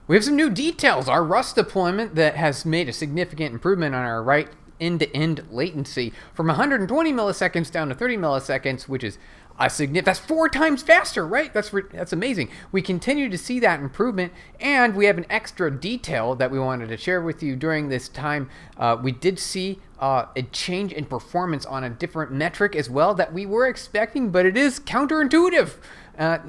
We have some new details. Our Rust deployment that has made a significant improvement on our write end-to-end latency from 120 milliseconds down to 30 milliseconds, which is a significant. That's 4 times faster, right? That's amazing. We continue to see that improvement, and we have an extra detail that we wanted to share with you during this time. We did see a change in performance on a different metric as well that we were expecting, but it is counterintuitive.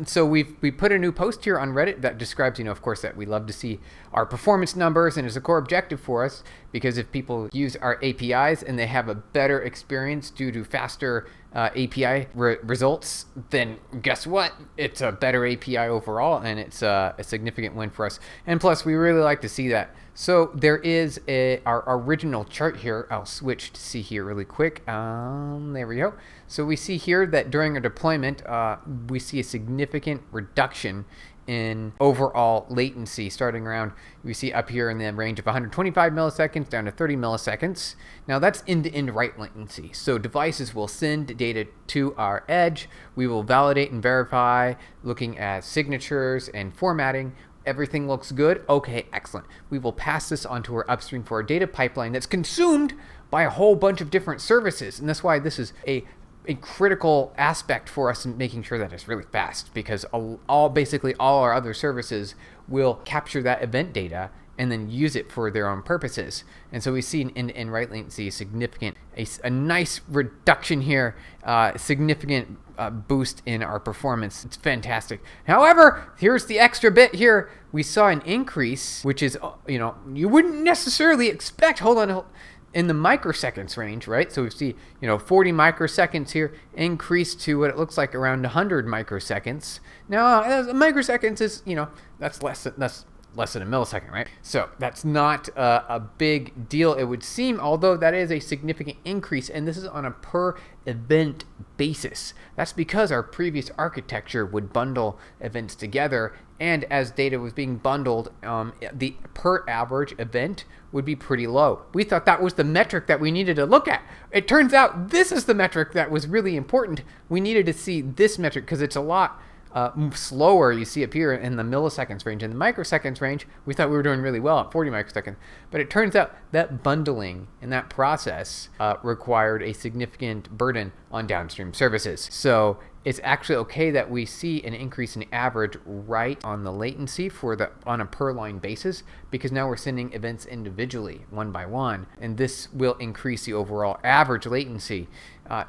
So we put a new post here on Reddit that describes, of course, that we love to see our performance numbers, and it's a core objective for us because if people use our APIs and they have a better experience due to faster API results, then guess what? It's a better API overall, and it's a significant win for us. And plus, we really like to see that. So there is our original chart here. I'll switch to see here really quick. There we go. So we see here that during a deployment, we see a significant reduction in overall latency starting around, we see up here in the range of 125 milliseconds down to 30 milliseconds. Now that's end-to-end write latency. So devices will send data to our edge. We will validate and verify looking at signatures and formatting. Everything looks good. Okay, excellent. We will pass this onto our upstream for a data pipeline that's consumed by a whole bunch of different services. And that's why this is a critical aspect for us in making sure that it's really fast, because basically all our other services will capture that event data and then use it for their own purposes. And so we see an end-to-end write latency significant, a nice reduction here, significant boost in our performance. It's fantastic. However, here's the extra bit here. We saw an increase, which is, you wouldn't necessarily expect. Hold on. In the microseconds range, right? So we see, 40 microseconds here increase to what it looks like around 100 microseconds. Now, microseconds is, that's less than a millisecond, right? So that's not a big deal, it would seem, although that is a significant increase, and this is on a per event basis. That's because our previous architecture would bundle events together, and as data was being bundled, the per average event would be pretty low. We thought that was the metric that we needed to look at. It turns out this is the metric that was really important. We needed to see this metric because it's a lot slower. You see up here in the milliseconds range. In the microseconds range, we thought we were doing really well at 40 microseconds, but it turns out that bundling and that process required a significant burden on downstream services. So it's actually okay that we see an increase in average write on the latency on a per line basis, because now we're sending events individually, one by one, and this will increase the overall average latency.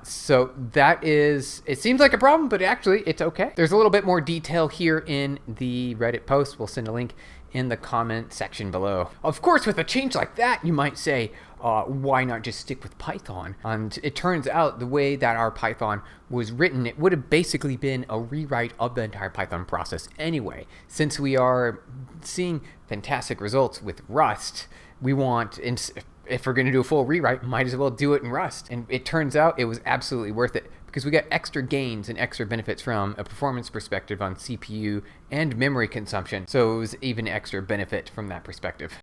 So that is, it seems like a problem, but actually it's okay. There's a little bit more detail here in the Reddit post. We'll send a link in the comment section below. Of course, with a change like that, you might say, why not just stick with Python? And it turns out the way that our Python was written, it would have basically been a rewrite of the entire Python process anyway. Since we are seeing fantastic results with Rust, we want, if we're going to do a full rewrite, might as well do it in Rust. And it turns out it was absolutely worth it, because we got extra gains and extra benefits from a performance perspective on CPU and memory consumption. So it was even extra benefit from that perspective.